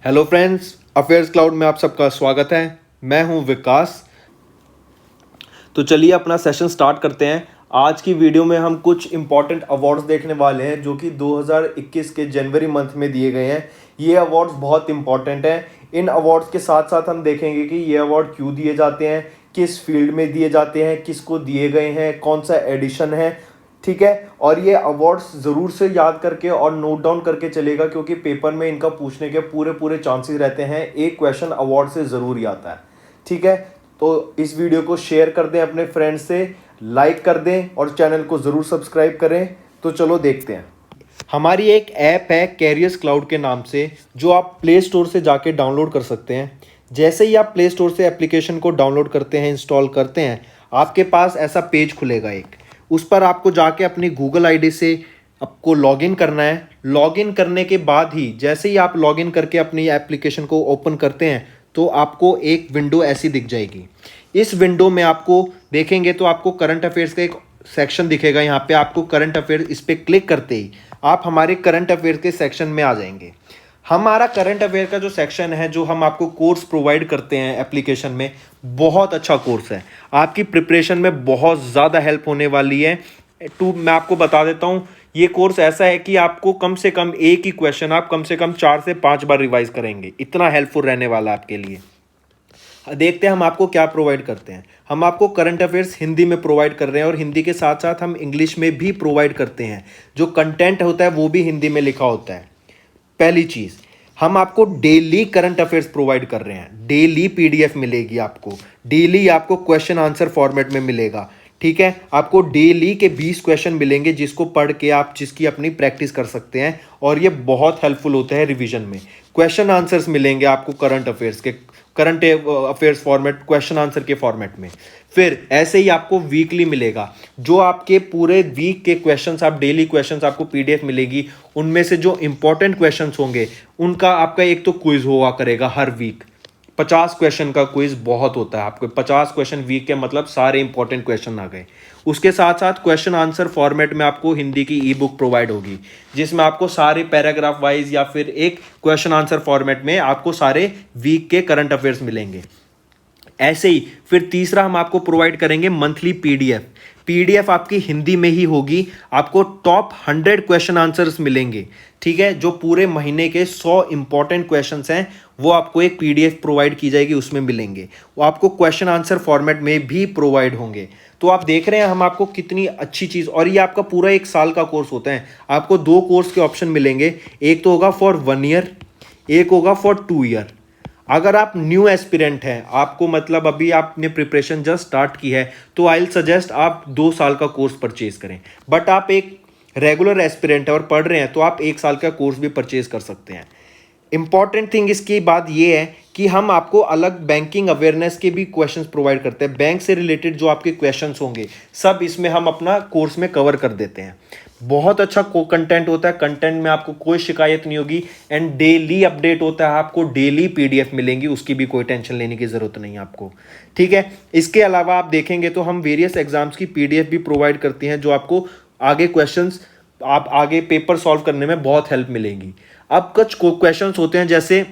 Hello friends, affairs cloud में आप सबका स्वागत है। मैं हूं विकास। तो चलिए अपना सेशन स्टार्ट करते हैं। आज की वीडियो में हम कुछ इंपॉर्टेंट अवार्ड्स देखने वाले हैं जो कि 2021 के जनवरी मंथ में दिए गए हैं। ये अवार्ड्स बहुत इंपॉर्टेंट हैं। इन अवार्ड्स के साथ साथ हम देखेंगे कि ये अवार्ड क्यों दिए जाते हैं, किस फील्ड में दिए जाते हैं, किसको दिए गए हैं, कौन सा एडिशन है। ठीक है, और ये अवार्ड्स ज़रूर से याद करके और नोट डाउन करके चलेगा क्योंकि पेपर में इनका पूछने के पूरे पूरे चांसेस रहते हैं। एक क्वेश्चन अवार्ड से ज़रूर ही आता है। ठीक है, तो इस वीडियो को शेयर कर दें अपने फ्रेंड्स से, लाइक कर दें और चैनल को ज़रूर सब्सक्राइब करें। तो चलो देखते हैं। हमारी एक ऐप है कैरियर्स क्लाउड के नाम से, जो आप प्ले स्टोर से जाके डाउनलोड कर सकते हैं। जैसे ही आप प्ले स्टोर से एप्लीकेशन को डाउनलोड करते हैं, इंस्टॉल करते हैं, आपके पास ऐसा पेज खुलेगा एक। उस पर आपको जाके अपनी गूगल आईडी से आपको लॉगिन करना है। लॉगिन करने के बाद ही जैसे ही आप लॉगिन करके अपनी एप्लीकेशन को ओपन करते हैं तो आपको एक विंडो ऐसी दिख जाएगी। इस विंडो में आपको देखेंगे तो आपको करंट अफेयर्स का एक सेक्शन दिखेगा। यहाँ पे आपको करंट अफेयर, इस पर क्लिक करते ही आप हमारे करंट अफेयर के सेक्शन में आ जाएंगे। हमारा करंट अफेयर का जो सेक्शन है, जो हम आपको कोर्स प्रोवाइड करते हैं एप्लीकेशन में, बहुत अच्छा कोर्स है। आपकी प्रिपरेशन में बहुत ज़्यादा हेल्प होने वाली है। मैं आपको बता देता हूँ, ये कोर्स ऐसा है कि आपको कम से कम एक ही क्वेश्चन आप कम से कम 4 से 5 बार रिवाइज करेंगे। इतना हेल्पफुल रहने वाला है आपके लिए। देखते हैं हम आपको क्या प्रोवाइड करते हैं। हम आपको करंट अफेयर्स हिंदी में प्रोवाइड कर रहे हैं और हिंदी के साथ साथ हम इंग्लिश में भी प्रोवाइड करते हैं। जो कंटेंट होता है वो भी हिंदी में लिखा होता है। पहली चीज, हम आपको डेली करंट अफेयर्स प्रोवाइड कर रहे हैं। डेली पीडीएफ मिलेगी आपको, डेली आपको क्वेश्चन आंसर फॉर्मेट में मिलेगा। ठीक है, आपको डेली के 20 क्वेश्चन मिलेंगे जिसको पढ़ के आप जिसकी अपनी प्रैक्टिस कर सकते हैं और ये बहुत हेल्पफुल होता है रिवीजन में। क्वेश्चन आंसर्स मिलेंगे आपको current affairs format, question answer के फॉर्मेट में। फिर ऐसे ही आपको वीकली मिलेगा, जो आपके पूरे वीक के क्वेश्चंस, आप डेली क्वेश्चंस आपको पीडीएफ मिलेगी। उनमें से जो इंपॉर्टेंट क्वेश्चंस होंगे उनका आपका एक तो क्विज हुआ करेगा हर वीक। 50 क्वेश्चन का क्विज बहुत होता है। आपको 50 क्वेश्चन वीक के मतलब सारे इंपॉर्टेंट क्वेश्चन आ गए। उसके साथ साथ क्वेश्चन आंसर फॉर्मेट में आपको हिंदी की ई बुक प्रोवाइड होगी, जिसमें आपको सारे पैराग्राफ वाइज या फिर एक क्वेश्चन आंसर फॉर्मेट में आपको सारे वीक के करंट अफेयर्स मिलेंगे। ऐसे ही फिर तीसरा हम आपको प्रोवाइड करेंगे मंथली पीडीएफ। पीडीएफ आपकी हिंदी में ही होगी। आपको टॉप 100 क्वेश्चन आंसर्स मिलेंगे। ठीक है, जो पूरे महीने के 100 इंपॉर्टेंट क्वेश्चंस हैं वो आपको एक पीडीएफ प्रोवाइड की जाएगी, उसमें मिलेंगे। वो आपको क्वेश्चन आंसर फॉर्मेट में भी प्रोवाइड होंगे। तो आप देख रहे हैं हम आपको कितनी अच्छी चीज़, और ये आपका पूरा 1 साल का कोर्स होता है। आपको 2 कोर्स के ऑप्शन मिलेंगे, एक तो होगा फॉर 1 ईयर, एक होगा फॉर 2 ईयर। अगर आप न्यू एस्पिरेंट हैं, आपको मतलब अभी आपने प्रिपरेशन जस्ट स्टार्ट की है, तो आई विल सजेस्ट आप 2 साल का कोर्स परचेज करें। बट आप एक रेगुलर एस्पिरेंट है और पढ़ रहे हैं तो आप 1 साल का कोर्स भी परचेज कर सकते हैं। इंपॉर्टेंट थिंग इसकी बात यह है कि हम आपको अलग बैंकिंग अवेयरनेस के भी क्वेश्चंस प्रोवाइड करते हैं। बैंक से रिलेटेड जो आपके क्वेश्चंस होंगे सब इसमें हम अपना कोर्स में कवर कर देते हैं। बहुत अच्छा कंटेंट होता है, कंटेंट में आपको कोई शिकायत नहीं होगी एंड डेली अपडेट होता है। आपको डेली पीडीएफ मिलेंगी, उसकी भी कोई टेंशन लेने की ज़रूरत नहीं है आपको। ठीक है, इसके अलावा आप देखेंगे तो हम वेरियस एग्जाम्स की पीडीएफ भी प्रोवाइड करती हैं, जो आपको आगे क्वेश्चंस, आप आगे पेपर सॉल्व करने में बहुत हेल्प मिलेगी। अब कुछ क्वेश्चंस होते हैं जैसे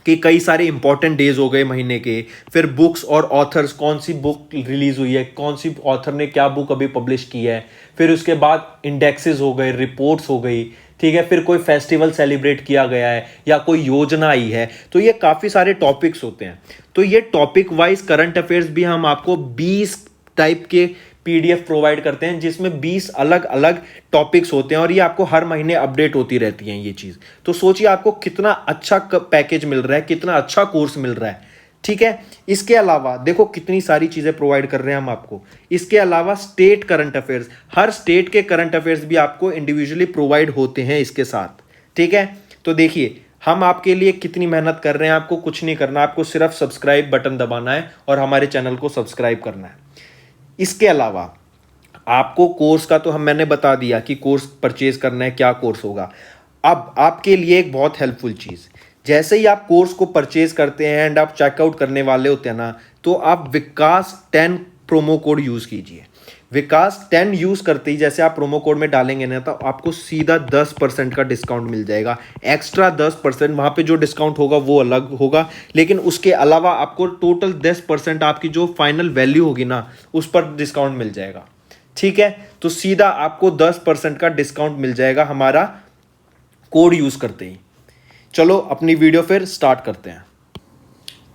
कि कई सारे इंपॉर्टेंट डेज हो गए महीने के, फिर बुक्स और ऑथर्स, कौन सी बुक रिलीज हुई है, कौन सी ऑथर ने क्या बुक अभी पब्लिश की है, फिर उसके बाद इंडेक्सेस हो गए, रिपोर्ट्स हो गई। ठीक है, फिर कोई फेस्टिवल सेलिब्रेट किया गया है या कोई योजना आई है। तो ये काफ़ी सारे टॉपिक्स होते हैं। तो ये टॉपिक वाइज करंट अफेयर्स भी हम आपको 20 टाइप के पीडीएफ प्रोवाइड करते हैं, जिसमें 20 अलग अलग टॉपिक्स होते हैं और ये आपको हर महीने अपडेट होती रहती हैं ये चीज़। तो सोचिए आपको कितना अच्छा पैकेज मिल रहा है, कितना अच्छा कोर्स मिल रहा है। ठीक है, इसके अलावा देखो कितनी सारी चीज़ें प्रोवाइड कर रहे हैं हम आपको। इसके अलावा स्टेट करंट अफेयर्स, हर स्टेट के करंट अफेयर्स भी आपको इंडिविजुअली प्रोवाइड होते हैं इसके साथ। ठीक है, तो देखिए हम आपके लिए कितनी मेहनत कर रहे हैं। आपको कुछ नहीं करना, आपको सिर्फ सब्सक्राइब बटन दबाना है और हमारे चैनल को सब्सक्राइब करना है। इसके अलावा आपको कोर्स का तो मैंने बता दिया कि कोर्स परचेज करना है, क्या कोर्स होगा। अब आपके लिए एक बहुत हेल्पफुल चीज़, जैसे ही आप कोर्स को परचेज करते हैं एंड आप चेकआउट करने वाले होते हैं ना, तो आप विकास 10 प्रोमो कोड यूज़ कीजिए। विकास 10 यूज़ करते ही जैसे आप प्रोमो कोड में डालेंगे ना तो आपको सीधा 10% का डिस्काउंट मिल जाएगा। एक्स्ट्रा 10%, वहाँ पे जो डिस्काउंट होगा वो अलग होगा, लेकिन उसके अलावा आपको टोटल 10% आपकी जो फाइनल वैल्यू होगी ना उस पर डिस्काउंट मिल जाएगा। ठीक है, तो सीधा आपको 10% का डिस्काउंट मिल जाएगा हमारा कोड यूज़ करते ही। चलो अपनी वीडियो फिर स्टार्ट करते हैं।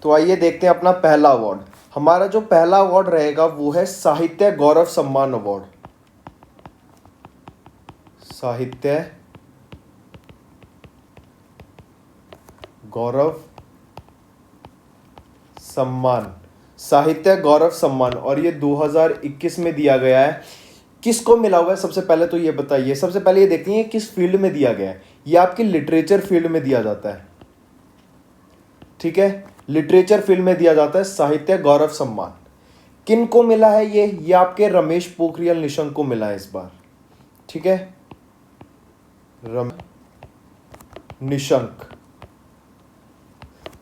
तो आइए देखते हैं अपना पहला अवार्ड। हमारा जो पहला अवार्ड रहेगा वो है साहित्य गौरव सम्मान अवार्ड। साहित्य गौरव सम्मान, साहित्य गौरव सम्मान, और ये 2021 में दिया गया है। किसको मिला हुआ है सबसे पहले तो ये बताइए। सबसे पहले ये देखते हैं किस फील्ड में दिया गया है। ये आपकी लिटरेचर फील्ड में दिया जाता है। ठीक है, लिटरेचर फील्ड में दिया जाता है साहित्य गौरव सम्मान। किन को मिला है ये आपके रमेश पोखरियाल निशंक को मिला है इस बार। ठीक है, निशंक।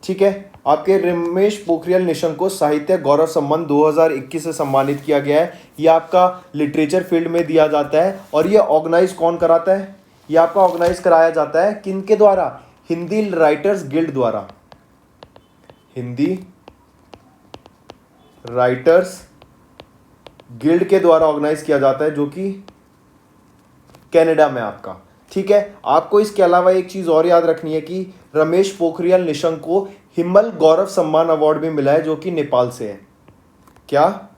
ठीक है, आपके रमेश पोखरियाल निशंक को साहित्य गौरव सम्मान 2021 से सम्मानित किया गया है। ये आपका लिटरेचर फील्ड में दिया जाता है। और ये ऑर्गेनाइज कौन कराता है? ये आपका ऑर्गेनाइज कराया जाता है किनके द्वारा? हिंदी राइटर्स गिल्ड द्वारा। हिंदी राइटर्स गिल्ड के द्वारा ऑर्गेनाइज किया जाता है, जो कि कनाडा में आपका। ठीक है, आपको इसके अलावा एक चीज और याद रखनी है कि रमेश पोखरियाल निशंक को हिमल गौरव सम्मान अवार्ड भी मिला है, जो कि नेपाल से है। क्या?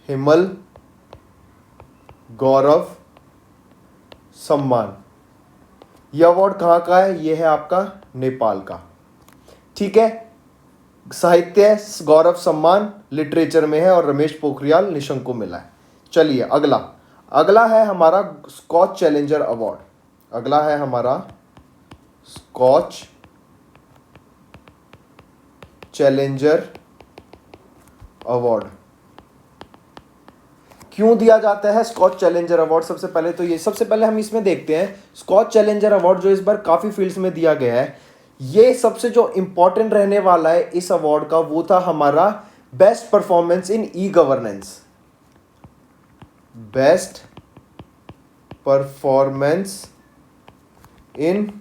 हिमल गौरव सम्मान। यह अवार्ड कहां का है? यह है आपका नेपाल का। ठीक है, साहित्य गौरव सम्मान लिटरेचर में है और रमेश पोखरियाल निशंक को मिला है। चलिए अगला है हमारा स्कॉच चैलेंजर अवार्ड। अगला है हमारा स्कॉच चैलेंजर अवार्ड। क्यों दिया जाता है स्कॉच चैलेंजर अवार्ड? सबसे पहले हम इसमें देखते हैं स्कॉच चैलेंजर अवार्ड जो इस बार काफी फील्ड्स में दिया गया है। ये सबसे जो इंपॉर्टेंट रहने वाला है इस अवार्ड का वो था हमारा best performance in e governance. Best performance in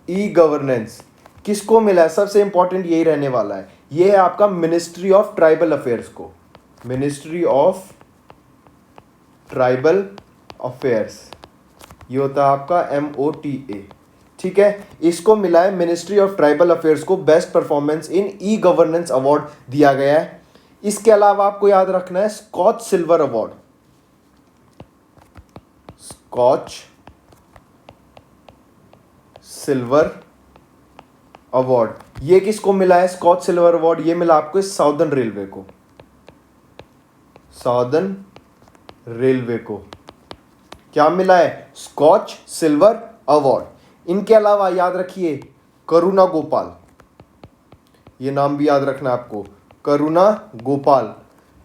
e governance किसको मिला है? सबसे इंपॉर्टेंट यही रहने वाला है। ये है आपका मिनिस्ट्री ऑफ ट्राइबल अफेयर्स को। मिनिस्ट्री ऑफ ट्राइबल अफेयर्स, ये होता है आपका MOTA। ठीक है, इसको मिला है मिनिस्ट्री ऑफ ट्राइबल अफेयर्स को best performance in e governance award दिया गया है। इसके अलावा आपको याद रखना है Skoch silver award. Skoch silver award, ये किसको मिला है? स्कॉच सिल्वर अवार्ड ये मिला आपको साउदर्न रेलवे को। साउदर्न रेलवे को क्या मिला है? Skoch silver award. इनके अलावा याद रखिए करुणा गोपाल, ये नाम भी याद रखना आपको, करुणा गोपाल।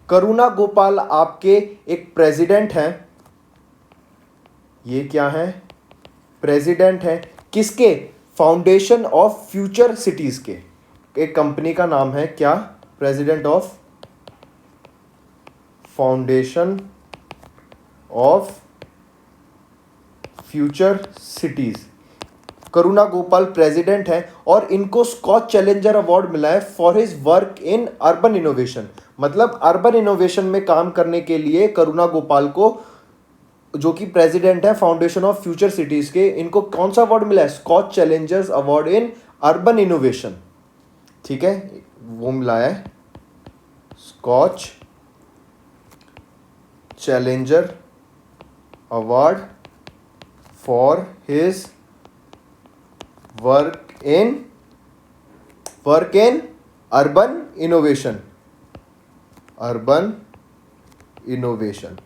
करुणा गोपाल आपके एक प्रेसिडेंट हैं। ये क्या है? प्रेसिडेंट है किसके? फाउंडेशन ऑफ फ्यूचर सिटीज के। एक कंपनी का नाम है क्या? President of foundation of future cities. Karuna Gopal president है और इनको स्कॉच चैलेंजर अवार्ड मिला है for his work in urban innovation. मतलब अर्बन इनोवेशन में काम करने के लिए करुणा गोपाल को, जो कि प्रेसिडेंट है फाउंडेशन ऑफ फ्यूचर सिटीज के, इनको कौन सा अवार्ड मिला है? Skoch challengers award in urban innovation. ठीक है, वो मिला है Skoch challenger award for his work in urban innovation. Urban innovation.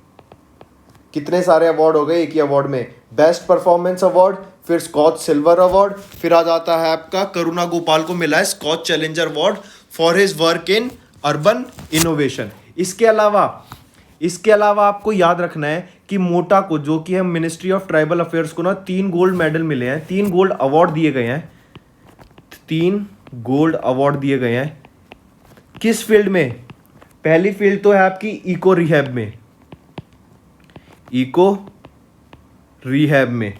कितने सारे अवार्ड हो गए एक ही अवार्ड में? बेस्ट परफॉर्मेंस अवार्ड, फिर स्कॉच सिल्वर अवार्ड, फिर आ जाता है आपका करुणा गोपाल को मिला है Skoch challenger award for his work in urban innovation. इसके अलावा आपको याद रखना है कि मोटा को, जो कि है मिनिस्ट्री ऑफ ट्राइबल अफेयर्स को ना 3 गोल्ड मेडल मिले हैं, 3 गोल्ड अवार्ड दिए गए हैं। 3 गोल्ड अवार्ड दिए गए हैं किस फील्ड में? पहली फील्ड तो है आपकी इको रिहैब में। इको रिहैब में,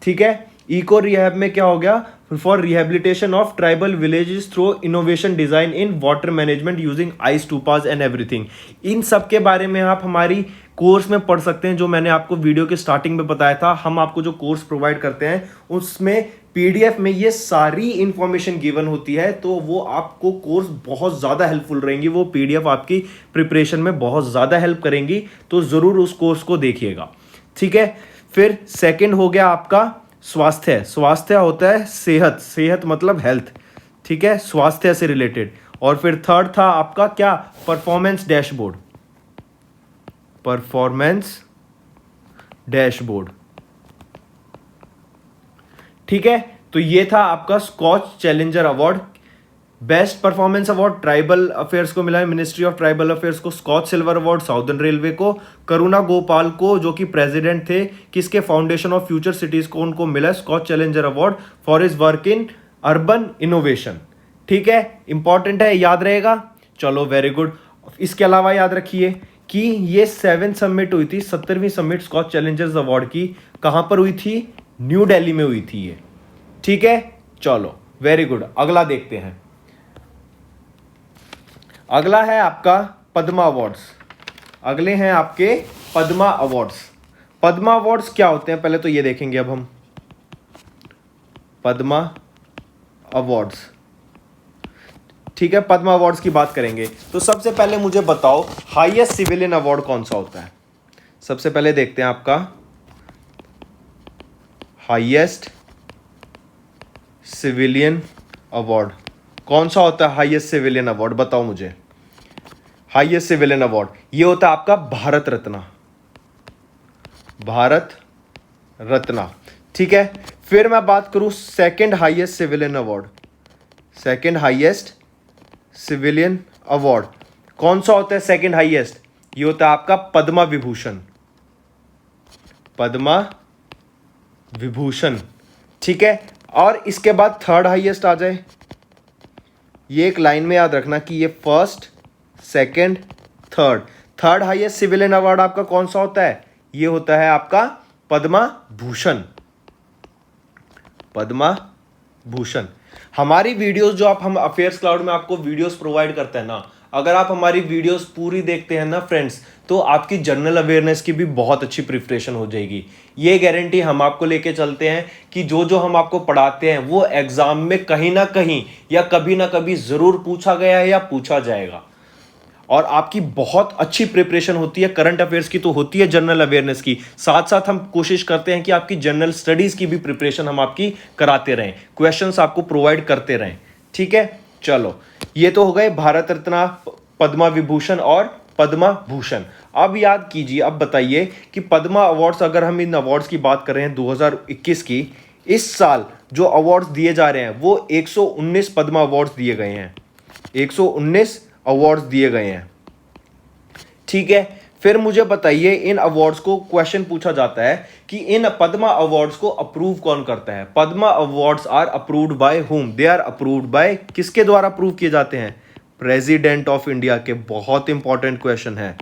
ठीक है। इको रिहैब में क्या हो गया, for rehabilitation of tribal villages through innovation design in water management using ice topaz and everything. इन सब के बारे में आप हमारी कोर्स में पढ़ सकते हैं, जो मैंने आपको वीडियो के स्टार्टिंग में बताया था। हम आपको जो कोर्स प्रोवाइड करते हैं उसमें पीडीएफ में ये सारी इंफॉर्मेशन गिवन होती है, तो वो आपको कोर्स बहुत ज़्यादा हेल्पफुल रहेंगी। वो पीडीएफ आपकी प्रिपरेशन में बहुत ज़्यादा हेल्प करेंगी, तो ज़रूर उस कोर्स को देखिएगा, ठीक है। फिर सेकंड हो गया आपका स्वास्थ्य। स्वास्थ्य होता है सेहत, सेहत मतलब हेल्थ, ठीक है, स्वास्थ्य से रिलेटेड। और फिर थर्ड था आपका क्या, परफॉर्मेंस डैशबोर्ड, परफॉर्मेंस डैशबोर्ड, ठीक है। तो ये था आपका Skoch challenger award. Best performance award tribal affairs को मिला है, मिनिस्ट्री ऑफ ट्राइबल अफेयर्स को। Skoch silver award southern railway को। करुणा गोपाल को, जो कि प्रेसिडेंट थे किसके, फाउंडेशन ऑफ फ्यूचर सिटीज को, उनको मिला Skoch challenger award for his work in urban innovation, ठीक है। इंपॉर्टेंट है, याद रहेगा। चलो वेरी गुड। इसके अलावा याद रखिए कि ये 7 समिट हुई थी, 17वीं समिट स्कॉच चैलेंजर्स अवार्ड की। कहां पर हुई थी, न्यू दिल्ली में हुई थी ये, ठीक है। चलो वेरी गुड, अगला देखते हैं। अगला है आपका पद्मा अवार्ड्स। अगले हैं आपके पद्मा अवार्ड्स। पद्मा अवार्ड्स क्या होते हैं, पहले तो ये देखेंगे अब हम पद्मा अवार्ड्स, ठीक है। पद्मा अवार्ड्स की बात करेंगे तो सबसे पहले मुझे बताओ हाईएस्ट सिविलियन अवार्ड कौन सा होता है। सबसे पहले देखते हैं आपका हाईएस्ट सिविलियन अवार्ड कौन सा होता है। हाईएस्ट सिविलियन अवार्ड बताओ मुझे। हाईएस्ट सिविलियन अवार्ड ये होता है आपका भारत रत्न, भारत रत्न, ठीक है। फिर मैं बात करूं second highest civilian award, second highest civilian award कौन सा होता है सेकंड हाईएस्ट, ये होता है आपका पद्मा विभूषण, पद्मा विभूषण, ठीक है। और इसके बाद थर्ड हाईएस्ट आ जाए, ये एक लाइन में याद रखना कि ये first second third, third highest civilian award आपका कौन सा होता है, ये होता है आपका पद्मा भूषण, पद्मा भूषण। हमारी वीडियोस जो हम अफेयर्स क्लाउड में आपको वीडियोस प्रोवाइड करते हैं ना, अगर आप हमारी वीडियोस पूरी देखते हैं ना फ्रेंड्स, तो आपकी जनरल अवेयरनेस की भी बहुत अच्छी प्रिपरेशन हो जाएगी। ये गारंटी हम आपको लेके चलते हैं कि जो जो हम आपको पढ़ाते हैं वो एग्जाम में कहीं ना कहीं या कभी ना कभी जरूर पूछा गया है या पूछा जाएगा। और आपकी बहुत अच्छी प्रिपरेशन होती है, करंट अफेयर्स की तो होती है, जनरल अवेयरनेस की साथ साथ हम कोशिश करते हैं कि आपकी जनरल स्टडीज की भी प्रिपरेशन हम आपकी कराते रहें, क्वेश्चंस आपको प्रोवाइड करते रहें, ठीक है। चलो ये तो हो गए भारत रत्न, पद्मा विभूषण और पद्मा भूषण। अब याद कीजिए, अब बताइए कि पद्मा अवार्ड्स, अगर हम इन अवार्ड्स की बात कर रहे हैं 2021 की, इस साल जो अवार्ड्स दिए जा रहे हैं वो 119 पद्मा अवार्ड्स दिए गए हैं, 119 अवार्ड्स दिए गए हैं, ठीक है। फिर मुझे बताइए इन अवार्ड्स को, क्वेश्चन पूछा जाता है कि इन पद्मा अवार्ड्स को अप्रूव कौन करता है। Padma awards are approved by whom, they are approved bye, किसके द्वारा अप्रूव किए जाते हैं, प्रेसिडेंट ऑफ इंडिया के। बहुत इंपॉर्टेंट क्वेश्चन है,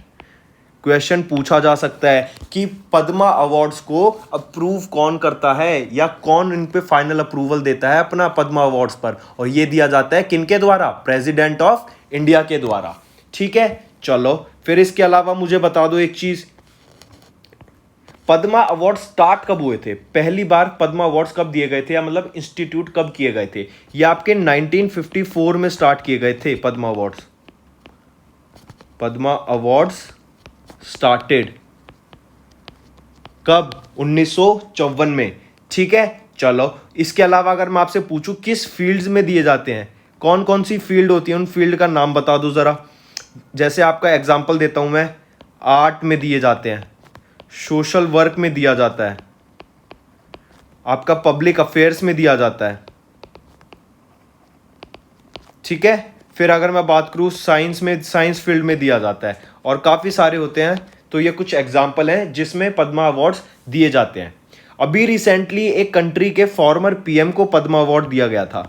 क्वेश्चन पूछा जा सकता है कि पद्मा अवार्ड्स को अप्रूव कौन करता है या कौन इन पे फाइनल अप्रूवल देता है अपना पद्मा अवार्ड्स पर, और ये दिया जाता है किनके द्वारा, प्रेसिडेंट ऑफ इंडिया के द्वारा, ठीक है। चलो फिर इसके अलावा मुझे बता दो एक चीज, पद्मा अवार्ड स्टार्ट कब हुए थे, पहली बार पद्मा अवार्ड्स कब दिए गए थे, या मतलब इंस्टीट्यूट कब किए गए थे। ये आपके 1954 में स्टार्ट किए गए थे Padma awards, Padma awards started कब, 1954 में, ठीक है। चलो इसके अलावा अगर मैं आपसे पूछूं किस फील्ड्स में दिए जाते हैं, कौन कौन सी फील्ड होती है, उन फील्ड का नाम बता दो जरा। जैसे आपका एग्जांपल देता हूं मैं, आर्ट में दिए जाते हैं, सोशल वर्क में दिया जाता है, आपका पब्लिक अफेयर्स में दिया जाता है, ठीक है। फिर अगर मैं बात करूं साइंस में, साइंस फील्ड में दिया जाता है, और काफ़ी सारे होते हैं। तो ये कुछ एग्जाम्पल हैं जिसमें पद्मा अवार्ड्स दिए जाते हैं। अभी रिसेंटली एक कंट्री के फॉर्मर पीएम को पद्मा अवार्ड दिया गया था।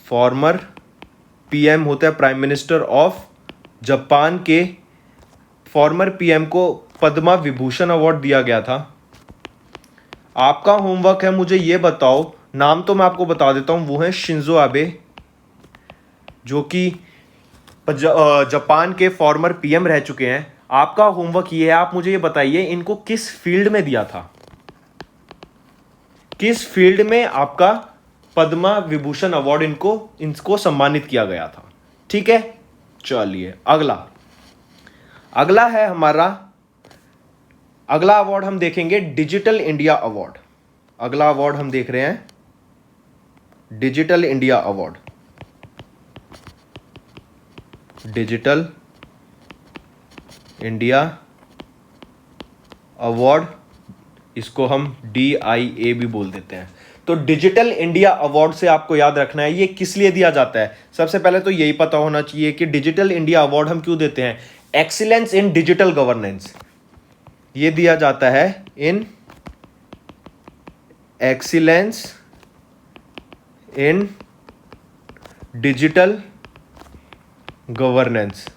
फॉर्मर पीएम होता है प्राइम मिनिस्टर ऑफ जापान के, फॉर्मर पीएम को पद्मा विभूषण अवार्ड दिया गया था? आपका होमवर्क है, मुझे ये बताओ, नाम तो मैं आपको बता देता हूं, वो है शिंजो आबे, जो कि जापान के फॉर्मर पीएम रह चुके हैं। आपका होमवर्क ये है, आप मुझे ये बताइए इनको किस फील्ड में दिया था, किस फील्ड में आपका पद्मा विभूषण अवार्ड इनको सम्मानित किया गया था। ठीक है, चलिए अगला है हमारा, अगला अवार्ड हम देखेंगे डिजिटल इंडिया अवार्ड। अगला अवार्ड हम देख रहे हैं digital India award. Digital India award, इसको हम DIA भी बोल देते हैं। तो डिजिटल इंडिया अवार्ड से आपको याद रखना है ये किस लिए दिया जाता है। सबसे पहले तो यही पता होना चाहिए कि डिजिटल इंडिया अवार्ड हम क्यों देते हैं। एक्सीलेंस इन डिजिटल गवर्नेंस, ये दिया जाता है इन एक्सीलेंस इन डिजिटल गवर्नेंस।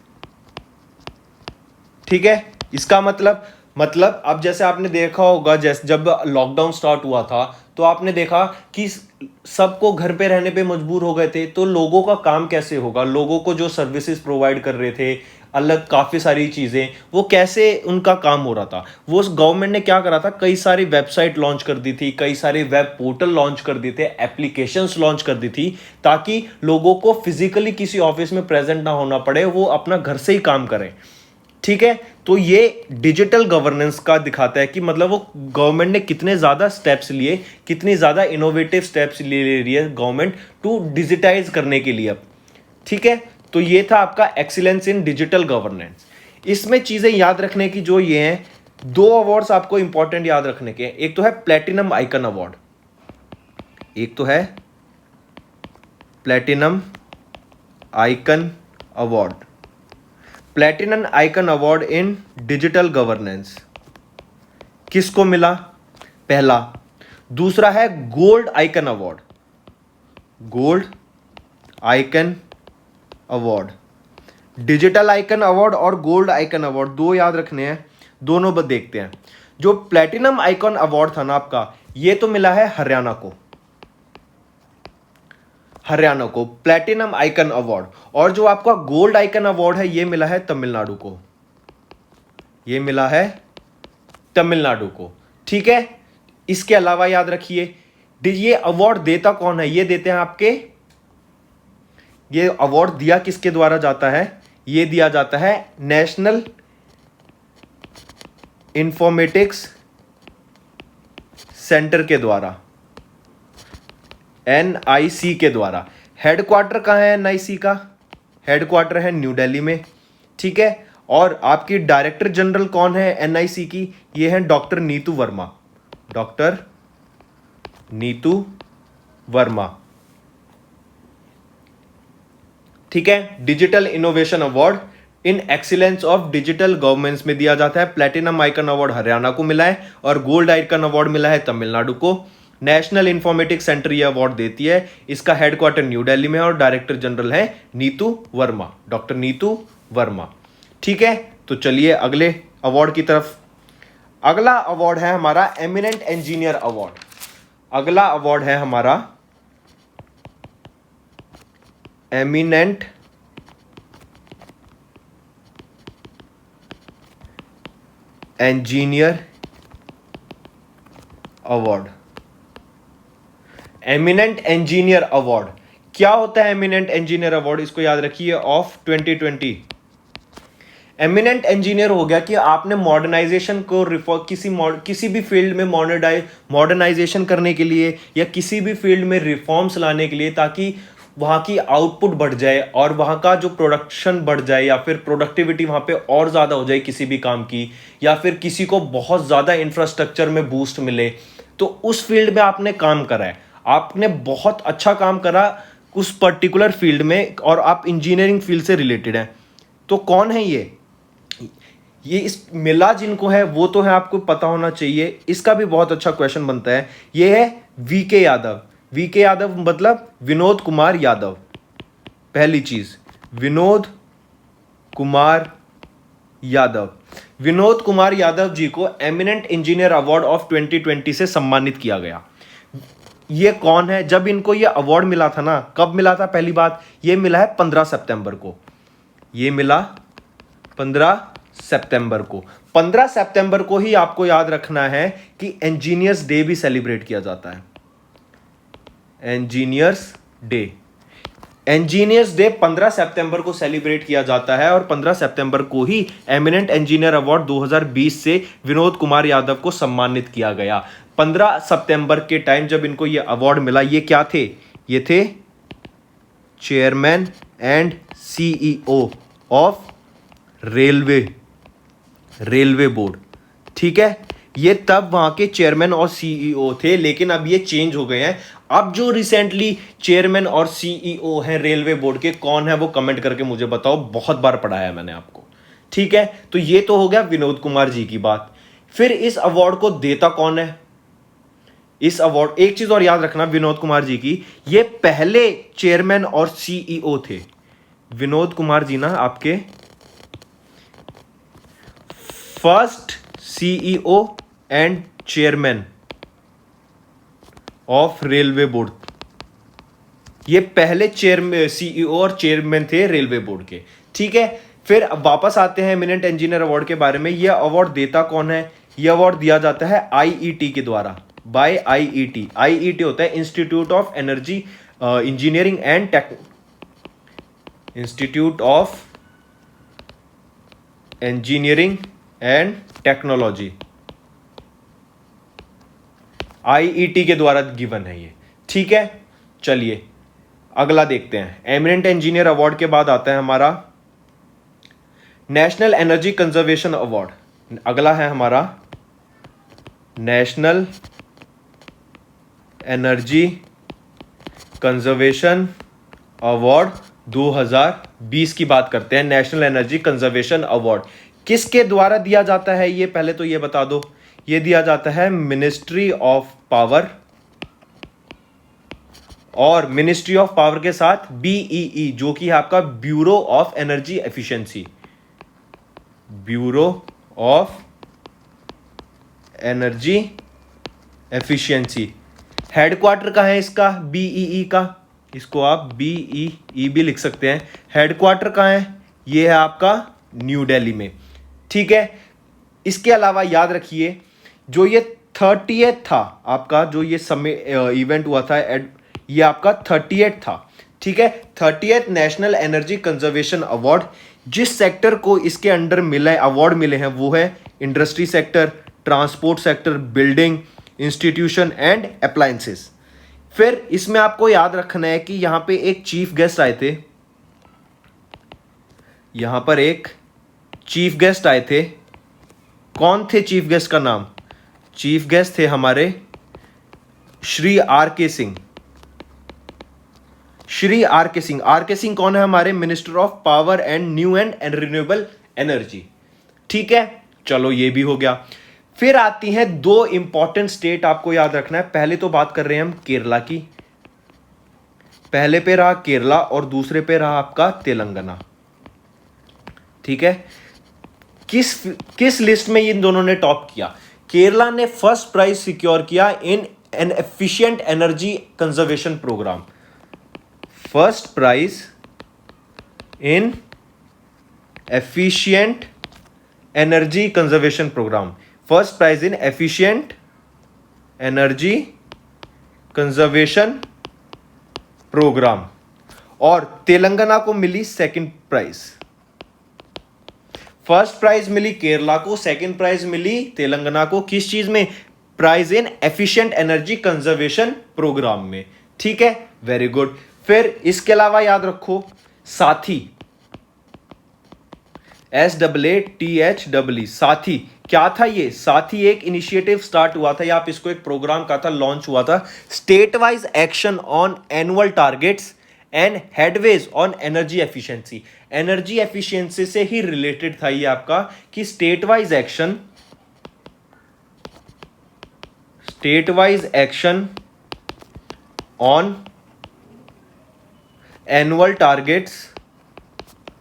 ठीक है, इसका मतलब अब जैसे आपने देखा होगा, जैसे जब लॉकडाउन स्टार्ट हुआ था तो आपने देखा कि सबको घर पे रहने पे मजबूर हो गए थे, तो लोगों का काम कैसे होगा, लोगों को जो सर्विसेज प्रोवाइड कर रहे थे अलग काफ़ी सारी चीज़ें, वो कैसे उनका काम हो रहा था। वो गवर्नमेंट ने क्या करा था, कई सारी वेबसाइट लॉन्च कर दी थी, कई सारे वेब पोर्टल लॉन्च कर दिए थे, एप्लीकेशंस लॉन्च कर दी थी, ताकि लोगों को फिजिकली किसी ऑफिस में प्रेजेंट ना होना पड़े, वो अपना घर से ही काम करें। ठीक है, तो ये डिजिटल गवर्नेंस का दिखाता है कि मतलब वो गवर्नमेंट ने कितने ज़्यादा स्टेप्स लिए, कितनी ज़्यादा इनोवेटिव स्टेप्स ले रही है गवर्नमेंट टू डिजिटाइज करने के लिए अब। ठीक है, तो ये था आपका एक्सीलेंस इन डिजिटल गवर्नेंस। इसमें चीज़ें याद रखने की जो ये हैं, दो अवार्ड्स आपको इंपॉर्टेंट याद रखने के, एक तो है प्लेटिनम आइकन अवार्ड, एक तो है platinum icon award. Platinum icon award in digital governance किसको मिला, पहला। दूसरा है gold icon award, gold icon award. Digital icon award और गोल्ड आइकन अवार्ड दो याद रखने हैं, दोनों बस देखते हैं। जो प्लेटिनम आइकन अवार्ड था ना आपका, ये तो मिला है हरियाणा को प्लेटिनम आइकन अवार्ड, और जो आपका गोल्ड आइकन अवार्ड है ये मिला है तमिलनाडु को, ये मिला है तमिलनाडु को। ठीक है, इसके अलावा याद रखिए ये अवार्ड देता कौन है, ये देते हैं आपके, ये अवार्ड दिया किसके द्वारा जाता है, ये दिया जाता है नेशनल इंफॉर्मेटिक्स सेंटर के द्वारा, NIC के द्वारा। हेडक्वार्टर कहाँ है NIC का, हेडक्वार्टर है न्यू दिल्ली में। ठीक है, और आपकी डायरेक्टर जनरल कौन है NIC की, ये है डॉक्टर नीतू वर्मा, डॉक्टर नीतू वर्मा। ठीक है, digital innovation award in excellence of digital governance में दिया जाता है। प्लेटिनम आइकन अवार्ड हरियाणा को मिला है और गोल्ड आइकन अवार्ड मिला है तमिलनाडु को। नेशनल इंफॉर्मेटिक्स सेंटर ये अवार्ड देती है, इसका हेडक्वार्टर न्यू दिल्ली में है और डायरेक्टर जनरल है नीतू वर्मा, डॉक्टर नीतू वर्मा। ठीक है, तो चलिए अगले अवार्ड की तरफ। अगला अवार्ड है हमारा एमिनेंट इंजीनियर अवार्ड। अगला अवार्ड है हमारा eminent engineer award. Eminent engineer award क्या होता है, एमिनेंट इंजीनियर अवार्ड इसको याद रखिए, ऑफ 2020। एमिनेंट इंजीनियर हो गया कि आपने मॉडर्नाइजेशन को किसी भी फील्ड में मॉडर्नाइजेशन करने के लिए या किसी भी फील्ड में रिफॉर्म्स लाने के लिए, ताकि वहाँ की आउटपुट बढ़ जाए और वहाँ का जो प्रोडक्शन बढ़ जाए या फिर प्रोडक्टिविटी वहाँ पे और ज़्यादा हो जाए किसी भी काम की, या फिर किसी को बहुत ज़्यादा इंफ्रास्ट्रक्चर में बूस्ट मिले, तो उस फील्ड में आपने काम करा है, आपने बहुत अच्छा काम करा उस पर्टिकुलर फील्ड में और आप इंजीनियरिंग फील्ड से रिलेटेड हैं। तो कौन है ये इस मिला जिनको है वो तो है, आपको पता होना चाहिए। इसका भी बहुत अच्छा क्वेश्चन बनता है, ये है VK यादव। VK यादव मतलब विनोद कुमार यादव। पहली चीज, विनोद कुमार यादव। विनोद कुमार यादव जी को एमिनेंट इंजीनियर अवार्ड ऑफ 2020 से सम्मानित किया गया। ये कौन है? जब इनको ये अवार्ड मिला था ना, कब मिला था? पहली बात, ये मिला है 15 सितंबर को। ये मिला 15 सितंबर को। 15 सितंबर को ही आपको याद रखना है कि इंजीनियर्स डे भी सेलिब्रेट किया जाता है। इंजीनियर्स डे, इंजीनियर्स डे 15 सितंबर को सेलिब्रेट किया जाता है और 15 सितंबर को ही एमिनेंट इंजीनियर अवार्ड 2020 से विनोद कुमार यादव को सम्मानित किया गया। 15 सितंबर के टाइम जब इनको ये अवार्ड मिला, ये क्या थे? ये थे chairman and CEO of railway board. ठीक है, ये तब वहां के चेयरमैन और सीईओ थे, लेकिन अब ये चेंज हो गए हैं। अब जो रिसेंटली चेयरमैन और सीईओ हैं रेलवे बोर्ड के, कौन है वो कमेंट करके मुझे बताओ। बहुत बार पढ़ाया है मैंने आपको। ठीक है, तो ये तो हो गया विनोद कुमार जी की बात। फिर इस अवार्ड को देता कौन है? इस अवार्ड, एक चीज और याद रखना विनोद कुमार जी की, ये पहले चेयरमैन और सीईओ थे। विनोद कुमार जी ना आपके first CEO and chairman of railway board. ये पहले चेयरमैन, सीईओ और चेयरमैन थे रेलवे बोर्ड के। ठीक है, फिर अब वापस आते हैं एमिनेंट इंजीनियर अवार्ड के बारे में। ये अवार्ड देता कौन है? ये अवार्ड दिया जाता है आईईटी के द्वारा, बाय आईईटी। आईईटी होता है institute of energy engineering and tech, institute of engineering and technology, IET के द्वारा गिवन है ये। ठीक है, चलिए अगला देखते हैं। एमिनेंट इंजीनियर अवार्ड के बाद आता है हमारा नेशनल एनर्जी कंजर्वेशन अवार्ड। अगला है हमारा नेशनल एनर्जी कंजर्वेशन अवार्ड 2020 की बात करते हैं। नेशनल एनर्जी कंजर्वेशन अवार्ड किसके द्वारा दिया जाता है? ये पहले तो ये बता दो। ये दिया जाता है मिनिस्ट्री ऑफ पावर, और मिनिस्ट्री ऑफ पावर के साथ बीईई, जो कि है आपका bureau of energy efficiency, bureau of energy efficiency. Headquarter कहाँ है इसका? बीईई का, इसको आप बीईई भी लिख सकते हैं। हेडक्वार्टर कहाँ है? ये है आपका न्यू दिल्ली में। ठीक है, इसके अलावा याद रखिए जो ये 30th था आपका, जो ये समय इवेंट हुआ था, ये आपका 38 था। ठीक है, 30th national energy conservation award. जिस सेक्टर को इसके अंडर मिला है, अवार्ड मिले हैं, वो है industry sector, transport sector, building, institution and appliances. फिर इसमें आपको याद रखना है कि यहां पे एक चीफ गेस्ट आए थे, यहां पर एक चीफ गेस्ट आए थे। कौन थे चीफ गेस्ट का नाम? चीफ गेस्ट थे हमारे श्री आर के सिंह। श्री आर के सिंह, आर के सिंह कौन है? हमारे minister of power and new and renewable energy. ठीक है, चलो ये भी हो गया। फिर आती हैं दो इंपॉर्टेंट स्टेट, आपको याद रखना है। पहले तो बात कर रहे हैं हम केरला की। पहले पे रहा केरला और दूसरे पे रहा आपका तेलंगाना। ठीक है, किस लिस्ट में इन दोनों ने टॉप किया? केरला ने फर्स्ट प्राइज सिक्योर किया in an efficient energy conservation programme. First prize in efficient energy conservation programme, first prize in efficient energy conservation programme. और तेलंगाना को मिली सेकंड प्राइज। फर्स्ट प्राइज मिली केरला को, सेकंड प्राइज मिली तेलंगाना को। किस चीज में? Prize in efficient energy conservation programme में। ठीक है, वेरी गुड। फिर इसके अलावा याद रखो साथी, SAATHEE, साथी क्या था? ये साथी एक इनिशिएटिव स्टार्ट हुआ था, या आप इसको एक प्रोग्राम का था, लॉन्च हुआ था। State wise action on annual targets and headways on energy efficiency. Energy efficiency से ही रिलेटेड था ये आपका, कि state wise action on annual targets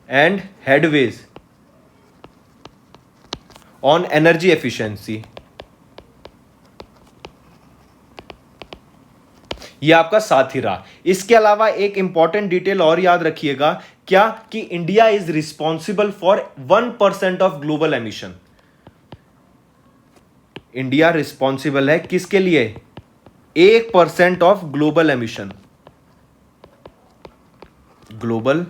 and headways on energy efficiency. यह आपका साथ ही रहा। इसके अलावा एक इंपॉर्टेंट डिटेल और याद रखिएगा, क्या कि India is responsible for 1% of global emission. India responsible है किसके लिए? 1% of global emission. Global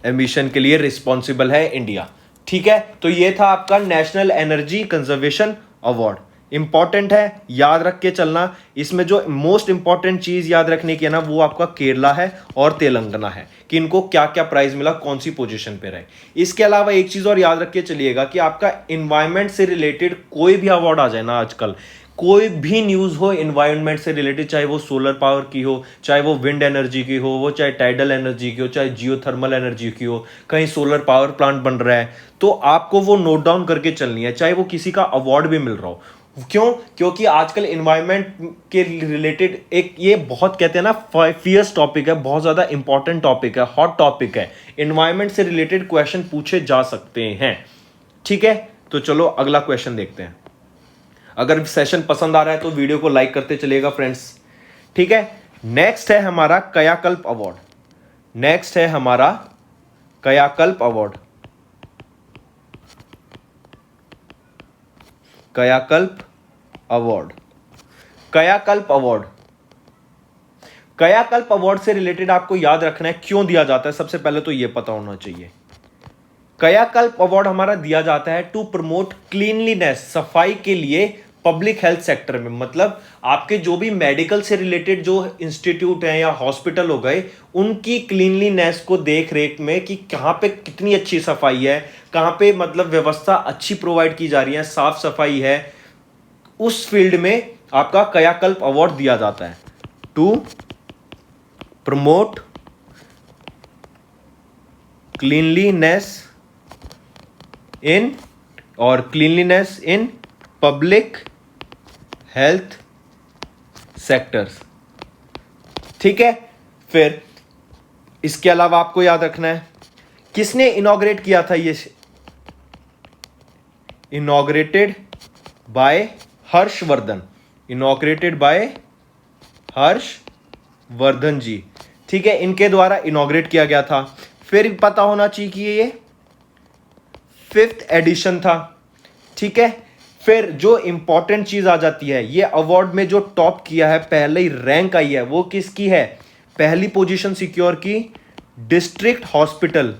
emission के लिए रिस्पॉन्सिबल है इंडिया। ठीक है, तो ये था आपका national energy conservation award. Important है, याद रख के चलना। इसमें जो मोस्ट इंपॉर्टेंट चीज याद रखने की है ना, वो आपका केरला है और तेलंगाना है, कि इनको क्या क्या प्राइज मिला, कौन सी पोजीशन पे रहे। इसके अलावा एक चीज और याद रख के चलिएगा कि आपका इन्वायरमेंट से रिलेटेड कोई भी अवार्ड आ जाए ना, आजकल कोई भी न्यूज़ हो इन्वायरमेंट से रिलेटेड, चाहे वो सोलर पावर की हो, चाहे वो विंड एनर्जी की हो, वो चाहे टाइडल एनर्जी की हो, चाहे जियोथर्मल एनर्जी की हो, कहीं सोलर पावर प्लांट बन रहा है, तो आपको वो नोट डाउन करके चलनी है, चाहे वो किसी का अवार्ड भी मिल रहा हो। क्यों? क्योंकि आजकल इन्वायरमेंट के रिलेटेड एक ये बहुत कहते हैं ना फियर्स टॉपिक है, बहुत ज़्यादा इंपॉर्टेंट टॉपिक है, हॉट टॉपिक है। इन्वायरमेंट से रिलेटेड क्वेश्चन पूछे जा सकते हैं। ठीक है, तो चलो अगला क्वेश्चन देखते हैं। अगर सेशन पसंद आ रहा है तो वीडियो को लाइक करते चलिएगा फ्रेंड्स। ठीक है, नेक्स्ट है हमारा कायाकल्प अवार्ड। नेक्स्ट है हमारा कायाकल्प अवार्ड। कायाकल्प अवार्ड। कायाकल्प अवार्ड। कायाकल्प अवार्ड से रिलेटेड आपको याद रखना है क्यों दिया जाता है, सबसे पहले तो यह पता होना चाहिए। कायाकल्प अवार्ड हमारा दिया जाता है टू प्रमोट क्लीनलीनेस, सफाई के लिए पब्लिक हेल्थ सेक्टर में। मतलब आपके जो भी मेडिकल से रिलेटेड जो इंस्टीट्यूट हैं या हॉस्पिटल हो गए, उनकी क्लीनलीनेस को देख रेख में कि कहाँ पे कितनी अच्छी सफाई है, कहाँ पे मतलब व्यवस्था अच्छी प्रोवाइड की जा रही है, साफ सफाई है, उस फील्ड में आपका कायाकल्प अवार्ड दिया जाता है टू प्रमोट क्लीनलीनेस इन और cleanliness in public health sectors. ठीक है, फिर इसके अलावा आपको याद रखना है किसने इनॉग्रेट किया था ये। Inaugurated by Harshvardhan. Inaugurated by Harshvardhan ji. ठीक है, इनके द्वारा इनॉग्रेट किया गया था। फिर पता होना चाहिए कि ये 5th एडिशन था। ठीक है, फिर जो इंपॉर्टेंट चीज आ जाती है, ये अवार्ड में जो टॉप किया है, पहले ही रैंक आई है, वो किसकी है? पहली पोजीशन सिक्योर की district hospital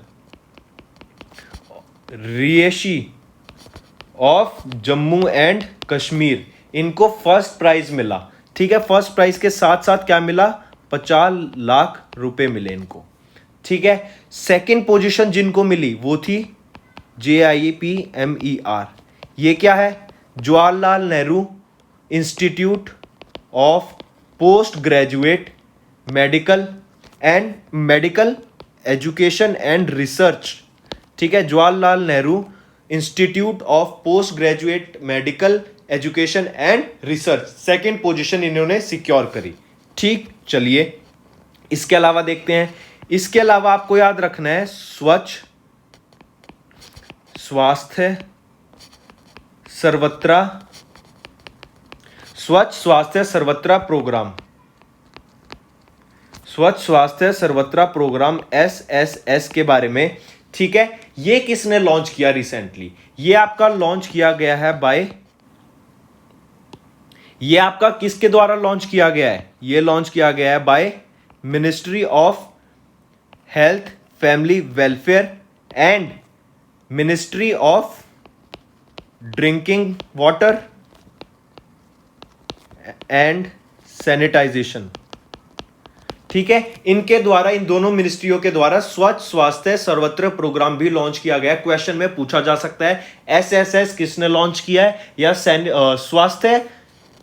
Reasi of Jammu and Kashmir. इनको फर्स्ट प्राइज मिला। ठीक है, फर्स्ट प्राइज के साथ साथ क्या मिला? 50 लाख रुपए मिले इनको। ठीक है, सेकंड पोजीशन जिनको मिली वो थी JIPMER। ये क्या है? Jawaharlal Nehru institute of post graduate medical education and research. ठीक है, Jawaharlal Nehru institute of post graduate medical education and research, second position इन्होंने सिक्योर करी। ठीक, चलिए इसके अलावा देखते हैं। इसके अलावा आपको याद रखना है स्वच्छ स्वास्थ्य सर्वत्र प्रोग्राम। स्वच्छ स्वास्थ्य सर्वत्र प्रोग्राम SSS के बारे में। ठीक है, ये किसने लॉन्च किया रिसेंटली? ये आपका लॉन्च किया गया है बाय, ये आपका किसके द्वारा लॉन्च किया गया है? ये लॉन्च किया गया है by ministry of health family welfare and ministry of drinking water and sanitization. ठीक है, इनके द्वारा, इन दोनों मिनिस्ट्रियों के द्वारा स्वच्छ स्वास्थ्य सर्वत्र प्रोग्राम भी लॉन्च किया गया है। क्वेश्चन में पूछा जा सकता है SSS किसने लॉन्च किया है, या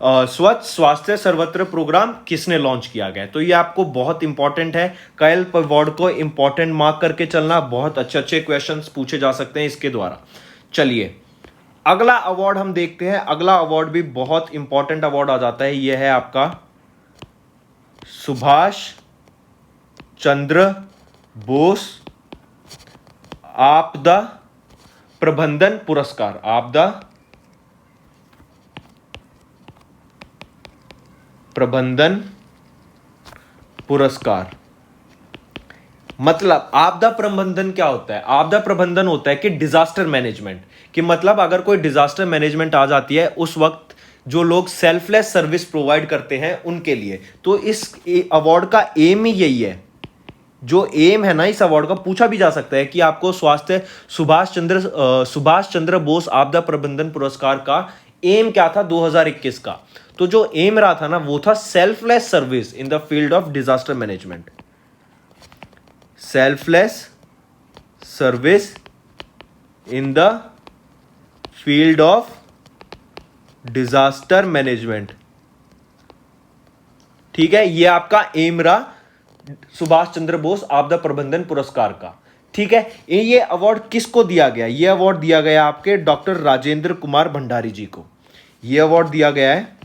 स्वच्छ स्वास्थ्य सर्वत्र प्रोग्राम किसने लॉन्च किया गया है। तो ये आपको बहुत इंपॉर्टेंट है। कायाकल्प अवार्ड को इंपॉर्टेंट मार्क करके चलना, बहुत अच्छे अच्छे क्वेश्चंस पूछे जा सकते हैं इसके द्वारा। चलिए अगला अवार्ड हम देखते हैं। अगला अवार्ड भी बहुत इंपॉर्टेंट अवार्ड आ जाता है। यह है आपका सुभाष चंद्र बोस आपदा प्रबंधन पुरस्कार, आपदा प्रबंधन पुरस्कार। मतलब आपदा प्रबंधन क्या होता है? आपदा प्रबंधन होता है कि डिजास्टर मैनेजमेंट, कि मतलब अगर कोई डिजास्टर मैनेजमेंट आ जाती है उस वक्त जो लोग सेल्फलेस सर्विस प्रोवाइड करते हैं उनके लिए। तो इस अवार्ड का एम ही यही है। जो एम है ना इस अवार्ड का, पूछा भी जा सकता है कि आपको स्वास्थ्य सुभाष चंद्र बोस आपदा प्रबंधन पुरस्कार का एम क्या था 2021 का। तो जो एम रहा था ना वो था selfless service in the field of disaster management. Selfless service in the field of disaster management. ठीक है, ये आपका एम रहा सुभाष चंद्र बोस आपदा प्रबंधन पुरस्कार का। ठीक है, ये अवार्ड किसको दिया गया? ये अवार्ड दिया गया आपके डॉक्टर राजेंद्र कुमार भंडारी जी को। ये अवार्ड दिया गया है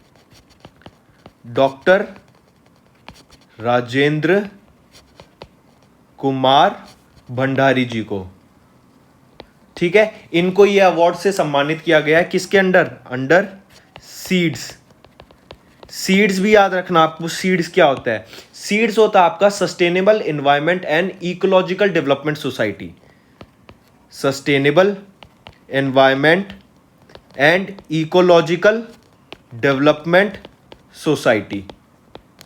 डॉक्टर राजेंद्र कुमार भंडारी जी को। ठीक है, इनको ये अवार्ड से सम्मानित किया गया है किसके अंडर सीड्स। सीड्स भी याद रखना आपको, सीड्स क्या होता है? सीड्स होता है आपका sustainable environment and ecological development society. Sustainable environment and ecological development society.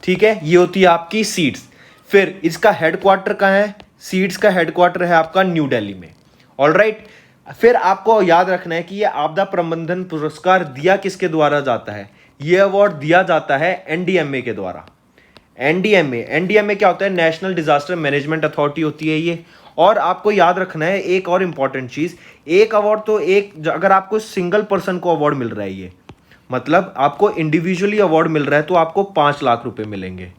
ठीक है, ये होती है आपकी सीड्स। फिर इसका हेडक्वार्टर कहाँ है? सीड्स का हेडक्वार्टर है आपका न्यू दिल्ली में। ऑलराइट, फिर आपको याद रखना है कि ये आपदा प्रबंधन पुरस्कार दिया किसके द्वारा जाता है? ये अवार्ड दिया जाता है एनडीएमए के द्वारा। एनडीएमए क्या होता है? नेशनल डिजास्टर मैनेजमेंट अथॉरिटी होती है ये। और आपको याद रखना है एक और इंपॉर्टेंट चीज, एक अवार्ड तो एक, अगर आपको सिंगल पर्सन को अवार्ड मिल रहा है, ये मतलब आपको इंडिविजुअली अवार्ड मिल रहा है तो आपको 5 लाख रुपए मिलेंगे।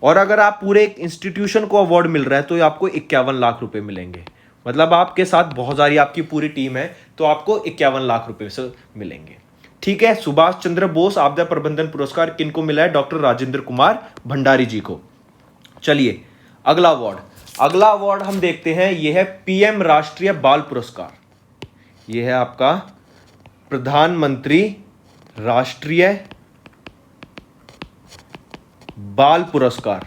और अगर आप पूरे एक इंस्टीट्यूशन को अवार्ड मिल रहा है तो आपको 51 लाख रुपए मिलेंगे। मतलब आपके साथ बहुत सारी आपकी पूरी टीम है तो आपको 51 लाख रुपए से मिलेंगे। ठीक है, सुभाष चंद्र बोस आपदा प्रबंधन पुरस्कार किनको मिला है? डॉक्टर राजेंद्र कुमार भंडारी जी को। चलिए अगला अवार्ड हम देखते हैं। यह है पीएम राष्ट्रीय बाल पुरस्कार। यह है आपका प्रधानमंत्री राष्ट्रीय बाल पुरस्कार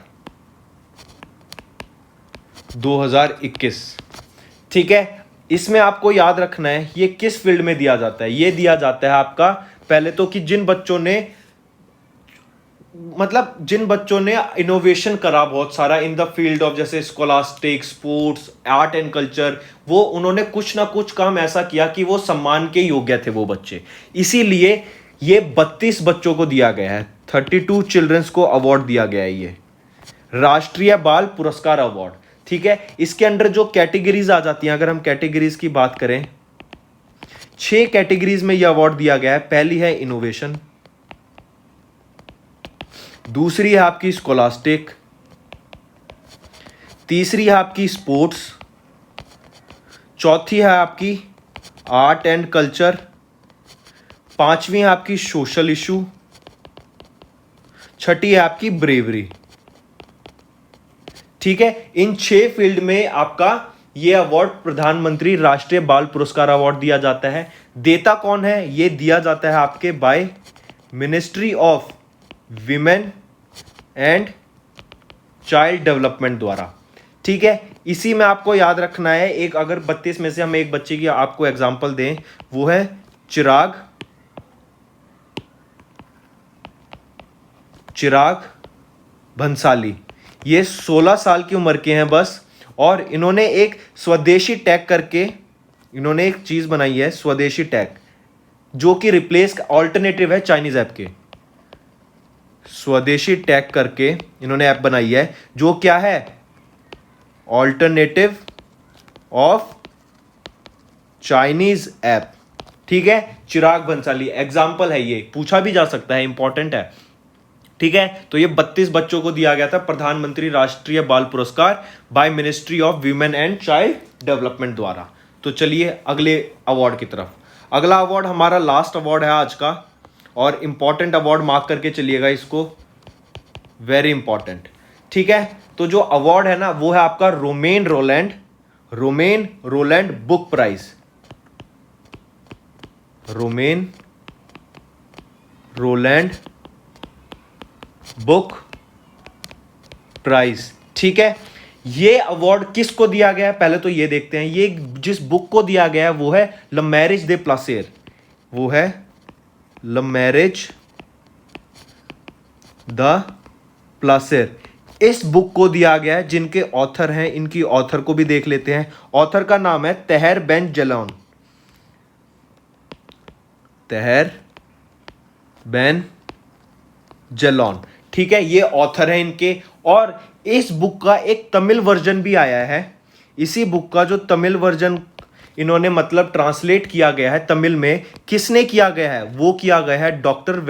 2021। ठीक है, इसमें आपको याद रखना है ये किस फील्ड में दिया जाता है। ये दिया जाता है आपका पहले तो कि जिन बच्चों ने इनोवेशन करा बहुत सारा इन द फील्ड ऑफ, जैसे scholastic, sports, art and culture, वो उन्होंने कुछ ना कुछ काम ऐसा किया कि वो सम्मान के योग्य थे वो बच्चे। इसीलिए ये 32 बच्चों को दिया गया है, 32 चिल्ड्रंस को अवार्ड दिया गया है ये राष्ट्रीय बाल पुरस्कार अवार्ड। ठीक है, इसके अंडर जो कैटेगरीज आ जाती हैं, अगर हम कैटेगरीज की बात करें, 6 कैटेगरीज में यह अवार्ड दिया गया है। पहली है इनोवेशन, दूसरी है आपकी स्कॉलास्टिक, तीसरी है आपकी स्पोर्ट्स, चौथी है आपकी आर्ट एंड कल्चर, पांचवी है आपकी सोशल इशू, छठी है आपकी ब्रेवरी। ठीक है, इन 6 फील्ड में आपका यह अवार्ड प्रधानमंत्री राष्ट्रीय बाल पुरस्कार अवार्ड दिया जाता है। देता कौन है? यह दिया जाता है आपके bye ministry of women and child development द्वारा। ठीक है, इसी में आपको याद रखना है एक, अगर 32 में से हम एक बच्चे की आपको एग्जांपल दें, वो है चिराग भंसाली। ये 16 साल की उम्र के हैं बस, और इन्होंने एक स्वदेशी टैग करके इन्होंने एक चीज बनाई है, स्वदेशी टैग, जो कि रिप्लेस ऑल्टरनेटिव है चाइनीज ऐप के। स्वदेशी टैग करके इन्होंने ऐप बनाई है जो क्या है? Alternative of Chinese app. ठीक है, चिराग भंसाली एग्जाम्पल है, ये पूछा भी जा सकता है, इंपॉर्टेंट है। ठीक है, तो ये 32 बच्चों को दिया गया था प्रधानमंत्री राष्ट्रीय बाल पुरस्कार bye ministry of women and child development द्वारा। तो चलिए अगले अवार्ड की तरफ। अगला अवार्ड हमारा लास्ट अवार्ड है आज का, और इंपॉर्टेंट अवार्ड मार्क करके चलिएगा इसको, वेरी इंपॉर्टेंट। ठीक है, तो जो अवार्ड है ना वो है आपका Romain Rolland book prize. Romain Rolland book prize. ठीक है, ये अवार्ड किसको दिया गया है पहले तो ये देखते हैं। ये जिस बुक को दिया गया है वो है ल मैरिज दे प्लासिर, वो है ल मैरिज द प्लासिर। इस बुक को दिया गया है, जिनके ऑथर हैं, इनकी ऑथर को भी देख लेते हैं। ऑथर का नाम है तहर बेन जलौन, तहर बेन जलौन। ठीक है, ये ऑथर है इनके। और इस बुक का एक तमिल वर्जन भी आया है। इसी बुक का जो तमिल वर्जन इन्होंने मतलब ट्रांसलेट किया गया है तमिल में, किसने किया गया है? वो किया गया है डॉक्टर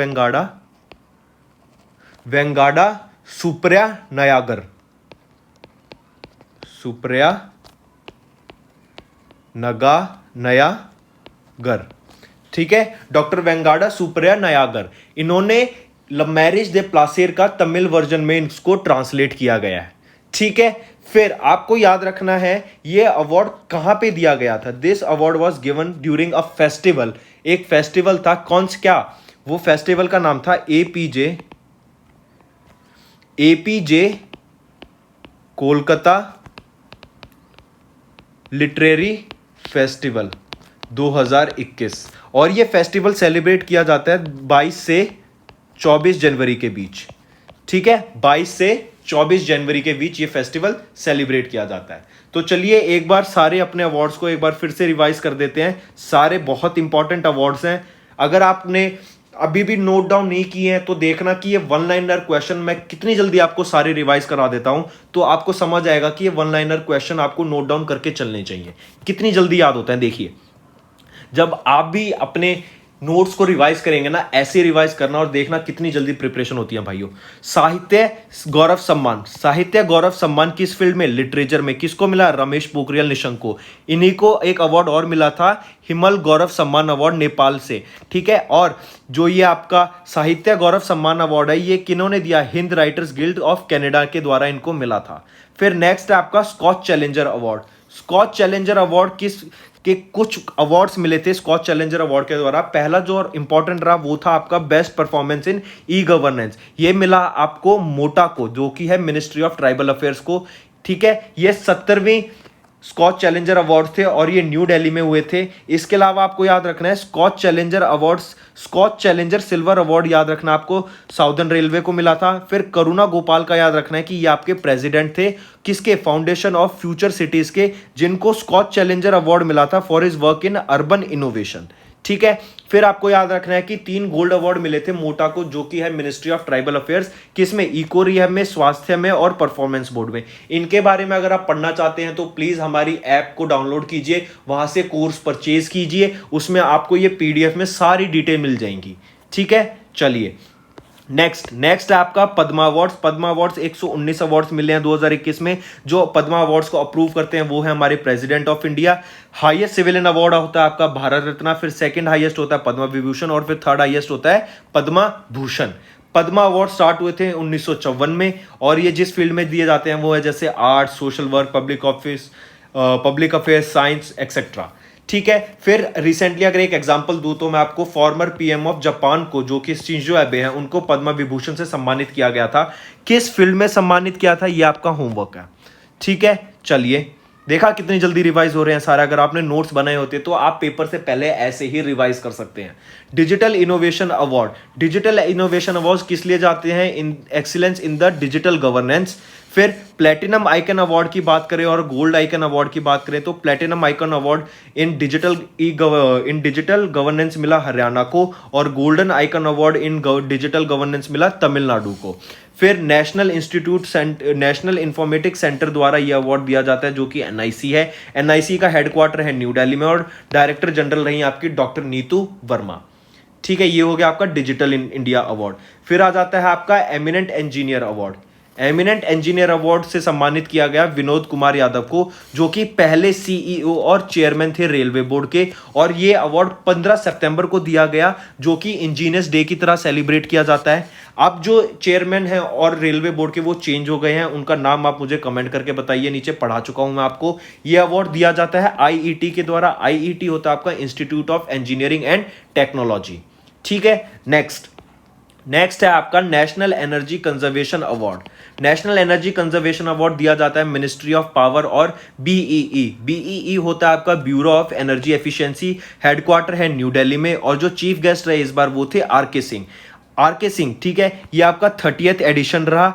वेंगाडा सुप्रिया नयागर, सुप्रिया नयागर। ठीक है, डॉक्टर वेंगाडा सुप्रिया नयागर, इन्होंने द मैरिज दे प्लासिर का तमिल वर्जन में इसको ट्रांसलेट किया गया है। ठीक है, फिर आपको याद रखना है ये अवार्ड कहां पे दिया गया था। This award was given during a festival. एक फेस्टिवल था, कौन सा, क्या वो फेस्टिवल का नाम था? APJ Kolkata literary festival 2021। और ये फेस्टिवल सेलिब्रेट किया जाता है 22 से 24 जनवरी के बीच। ठीक है, 22 से 24 जनवरी के बीच ये फेस्टिवल सेलिब्रेट किया जाता है। तो चलिए एक बार सारे अपने अवार्ड्स को एक बार फिर से रिवाइज कर देते हैं। सारे बहुत इंपॉर्टेंट अवार्ड्स हैं। अगर आपने अभी भी नोट डाउन नहीं किए हैं तो देखना कि ये वन लाइनर क्वेश्चन मैं कितनी जल्दी आपको सारे रिवाइज करा देता हूं, तो आपको समझ आएगा कि ये वन लाइनर क्वेश्चन आपको नोट डाउन करके चलने चाहिए। कितनी जल्दी याद होता है देखिए। जब आप भी अपने नोट्स को रिवाइज करेंगे ना, ऐसे रिवाइज करना और देखना कितनी जल्दी प्रिपरेशन होती है भाइयों। साहित्य गौरव सम्मान, साहित्य गौरव सम्मान किस फील्ड में? लिटरेचर में। किसको मिला? रमेश पोखरियाल निशंक को। इन्हीं को एक अवार्ड और मिला था, हिमल गौरव सम्मान अवार्ड, नेपाल से। ठीक है, और जो ये आपका साहित्य गौरव सम्मान अवार्ड है, ये किन्होंने दिया? Hind writers guild of Canada के द्वारा इनको मिला था। फिर नेक्स्ट है आपका Skoch challenger award. Skoch challenger award किस के कुछ अवार्ड्स मिले थे स्कॉच चैलेंजर अवार्ड के द्वारा। पहला जो इंपॉर्टेंट रहा वो था आपका best performance in e governance. ये मिला आपको मोटा को, जो कि है मिनिस्ट्री ऑफ ट्राइबल अफेयर्स को। ठीक है, ये 70वीं स्कॉच चैलेंजर अवार्ड थे और ये न्यू दिल्ली में हुए थे। इसके अलावा आपको याद रखना है Skoch challenger awards, Skoch challenger silver award याद रखना आपको साउदर्न रेलवे को मिला था। फिर करुणा गोपाल का याद रखना है कि ये आपके प्रेसिडेंट थे, किसके? फाउंडेशन ऑफ फ्यूचर सिटीज के, जिनको स्कॉच चैलेंजर अवार्ड मिला था for his work in urban innovation. ठीक है, फिर आपको याद रखना है कि 3 गोल्ड अवार्ड मिले थे मोटा को, जो कि है मिनिस्ट्री ऑफ ट्राइबल अफेयर्स, किसमें? इको रिहैब में, स्वास्थ्य में और परफॉर्मेंस बोर्ड में। इनके बारे में अगर आप पढ़ना चाहते हैं तो प्लीज हमारी ऐप को डाउनलोड कीजिए, वहां से कोर्स परचेज कीजिए, उसमें आपको ये पीडीएफ में सारी डिटेल मिल जाएंगी। ठीक है, चलिए नेक्स्ट है आपका Padma awards. Padma awards 119 awards मिले हैं 2021 में। जो पद्मा अवार्ड्स को अप्रूव करते हैं वो है हमारे president of India. Highest civilian award होता है आपका भारत रत्न, फिर सेकंड हाईएस्ट होता है पद्मा विभूषण और फिर थर्ड हाईएस्ट होता है पद्मा भूषण। पद्मा अवार्ड स्टार्ट हुए थे 1954 में और ये जिस फील्ड में दिए जाते हैं वो है जैसे art, social work, public affairs, science etcetera. ठीक है, फिर रिसेंटली अगर एक एग्जांपल दूं तो मैं आपको फॉर्मर पीएम ऑफ जापान को, जो कि शिंजो एबे हैं, उनको पद्मा विभूषण से सम्मानित किया गया था। किस फील्ड में सम्मानित किया था, ये आपका होमवर्क है। ठीक है, चलिए देखा कितनी जल्दी रिवाइज हो रहे हैं सारे। अगर आपने नोट्स बनाए होते तो आप पेपर से पहले ऐसे ही रिवाइज कर सकते हैं। Digital innovation award, digital innovation award किस लिए जाते हैं? In excellence in the digital governance. फिर प्लेटिनम आइकन अवार्ड की बात करें और गोल्ड आइकन अवार्ड की बात करें तो platinum icon award in digital governance मिला हरियाणा को और golden icon award in digital governance मिला तमिलनाडु को। फिर नेशनल इंफॉर्मेटिक्स सेंटर द्वारा यह अवार्ड दिया जाता है, जो कि एनआईसी है। एनआईसी का हेडक्वार्टर है न्यू दिल्ली में और डायरेक्टर जनरल रही आपकी डॉक्टर नीतू वर्मा। ठीक है, ये हो गया आपका डिजिटल इंडिया अवार्ड। फिर आ जाता है आपका eminent engineer award. Eminent engineer award से सम्मानित किया गया विनोद कुमार यादव को, जो कि पहले सीईओ और चेयरमैन थे रेलवे बोर्ड के, और ये अवार्ड 15 सितंबर को दिया गया, जो कि इंजीनियर्स डे की तरह सेलिब्रेट किया जाता है। अब जो चेयरमैन है और रेलवे बोर्ड के वो चेंज हो गए हैं, उनका नाम आप मुझे कमेंट करके बताइए, नीचे पढ़ा चुका हूं मैं आपको। ये अवार्ड दिया जाता है आईईटी के द्वारा। आईईटी होता है आपका institute of engineering and technology. ठीक है, नेक्स्ट है आपका national energy conservation award. National energy conservation award दिया जाता है मिनिस्ट्री ऑफ पावर और बीईई। बीईई होता है आपका bureau of energy efficiency, headquarter है न्यू दिल्ली में, और जो चीफ गेस्ट रहे इस बार वो थे आरके सिंह। आरके सिंह, ठीक है, ये आपका 30th एडिशन रहा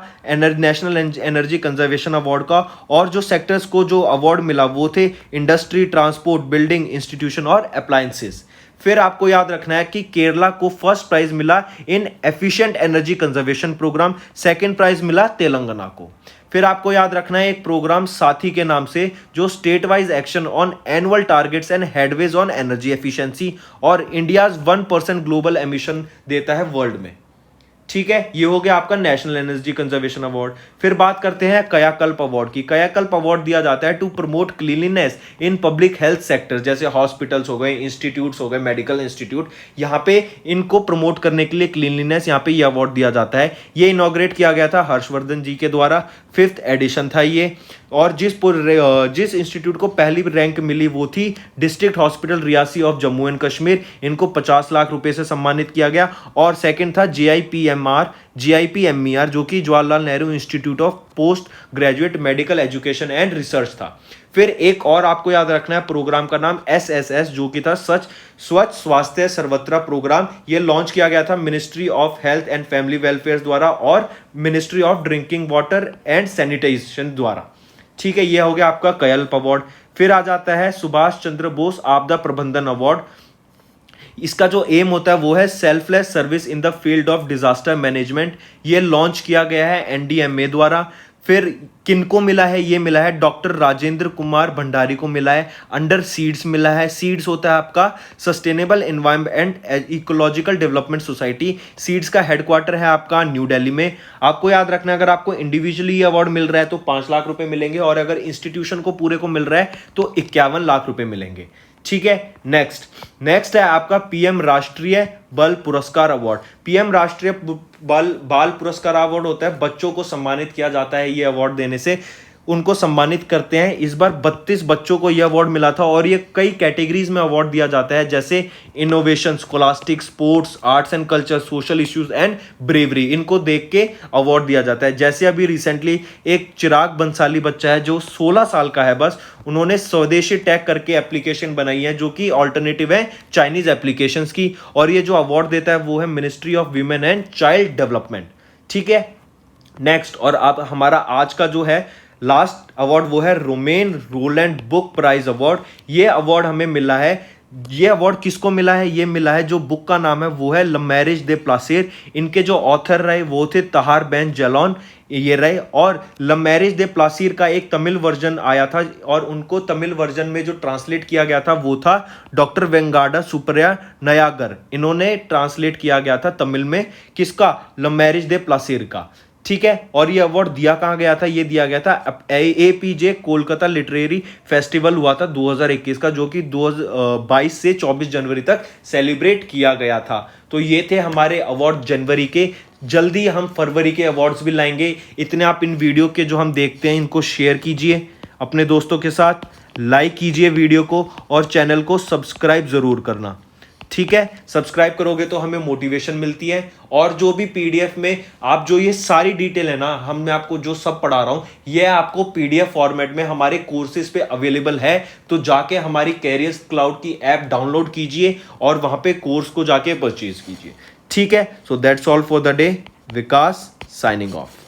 नेशनल एनर्जी कंजर्वेशन अवार्ड का। और जो सेक्टर्स को जो अवार्ड मिला वो थे इंडस्ट्री, ट्रांसपोर्ट, बिल्डिंग, इंस्टीट्यूशन और अप्लायंसेस। फिर आपको याद रखना है कि केरला को फर्स्ट प्राइज मिला in efficient energy conservation programme, second prize मिला तेलंगाना को। फिर आपको याद रखना है एक प्रोग्राम साथी के नाम से, जो state wise action on annual targets and headways on energy efficiency और इंडियाज 1% ग्लोबल एमिशन देता है वर्ल्ड में। ठीक है, ये हो गया आपका नेशनल एनर्जी कंजर्वेशन अवार्ड। फिर बात करते हैं कायाकल्प अवार्ड की। कायाकल्प अवार्ड दिया जाता है to promote cleanliness in public health sector, जैसे हॉस्पिटल्स हो गए, इंस्टीट्यूट्स हो गए, मेडिकल इंस्टीट्यूट, यहाँ पे इनको प्रमोट करने के लिए क्लीनलीनेस, यहाँ पे ये अवार्ड दिया जाता है। ये इनॉग्रेट किया गया था हर्षवर्धन जी के द्वारा, 5th एडिशन था ये। और जिस इंस्टीट्यूट को पहली रैंक मिली वो थी district hospital Reasi of Jammu and Kashmir, इनको 50 लाख रुपए से सम्मानित किया गया। और सेकंड था जीआईपीएमईआर, जो कि Jawaharlal Nehru institute of post graduate medical education and research था। फिर एक और आपको याद रखना है प्रोग्राम का नाम SSS, जो कि था स्वच्छ स्वास्थ्य सर्वत्र प्रोग्राम। ये लॉन्च किया गया था ministry of health and family welfare द्वारा और ministry of drinking water and sanitization द्वारा। ठीक है, ये हो गया आपका कायाकल्प अवार्ड। फिर आ जाता है सुभाष चंद्र बोस आपदा प्रबंधन अवार्ड। इसका जो एम होता है वो है selfless service in the field of disaster management. ये लॉन्च किया गया है एनडीएमए द्वारा। फिर किनको मिला है, ये मिला है डॉक्टर राजेंद्र कुमार भंडारी को मिला है, अंडर सीड्स मिला है। सीड्स होता है आपका sustainable environment and ecological development society. Seeds का हेडक्वार्टर है आपका न्यू दिल्ली में। आपको याद रखना है अगर आपको इंडिविजुअली ये अवार्ड मिल रहा है तो 5 लाख रुपए मिलेंगे, और अगर इंस्टीट्यूशन को पूरे को मिल रहा है तो 51 लाख रुपए मिलेंगे। ठीक है, नेक्स्ट है आपका पीएम राष्ट्रीय बाल पुरस्कार अवार्ड। पीएम राष्ट्रीय बाल पुरस्कार अवार्ड होता है, बच्चों को सम्मानित किया जाता है। ये अवार्ड देने से उनको सम्मानित करते हैं। इस बार 32 बच्चों को यह अवार्ड मिला था, और ये कई कैटेगरीज में अवार्ड दिया जाता है, जैसे innovation, scholastic, sports, arts and culture, social issues and bravery. इनको देख के अवार्ड दिया जाता है। जैसे अभी रिसेंटली एक चिराग बंसाली बच्चा है जो 16 साल का है, बस उन्होंने स्वदेशी टैग करके एप्लीकेशन बनाई है, जो कि ऑल्टरनेटिव है चाइनीज एप्लीकेशंस की। और ये जो अवार्ड देता है वो है ministry of women and child development. ठीक है, नेक्स्ट और आप हमारा आज का जो है लास्ट अवार्ड वो है Romain Rolland book prize award. ये अवार्ड हमें मिला है। ये अवार्ड किसको मिला है? ये मिला है जो बुक का नाम है वो है ल मैरिज दे प्लासिर। इनके जो ऑथर रहे वो थे तहार बेन जलौन ये रहे। और ल मैरिज दे प्लासिर का एक तमिल वर्जन आया था, और उनको तमिल वर्जन में जो ट्रांसलेट किया गया था वो था डॉक्टर वेंगाडा सुप्रिया नयागर। इन्होंने ट्रांसलेट किया गया था तमिल में किसका? ल मैरिज दे प्लासिर का। ठीक है, और ये अवार्ड दिया कहाँ गया था? ये दिया गया था APJ कोलकाता लिटरेरी फेस्टिवल हुआ था 2021 का, जो कि 22 से 24 जनवरी तक सेलिब्रेट किया गया था। तो ये थे हमारे अवार्ड जनवरी के। जल्दी हम फरवरी के अवार्ड्स भी लाएंगे। इतने आप इन वीडियो के जो हम देखते हैं इनको शेयर कीजिए अपने दोस्तों के साथ, लाइक कीजिए वीडियो को, और चैनल को सब्सक्राइब जरूर करना। ठीक है, सब्सक्राइब करोगे तो हमें मोटिवेशन मिलती है। और जो भी PDF में आप जो ये सारी डिटेल है ना, मैं आपको जो सब पढ़ा रहा हूं ये आपको PDF फॉर्मेट में हमारे कोर्सेज पे अवेलेबल है। तो जाके हमारी कैरियर्स क्लाउड की ऐप डाउनलोड कीजिए और वहां पे कोर्स को जाके परचेज कीजिए। ठीक है, so that's all for the day. Vikas signing off.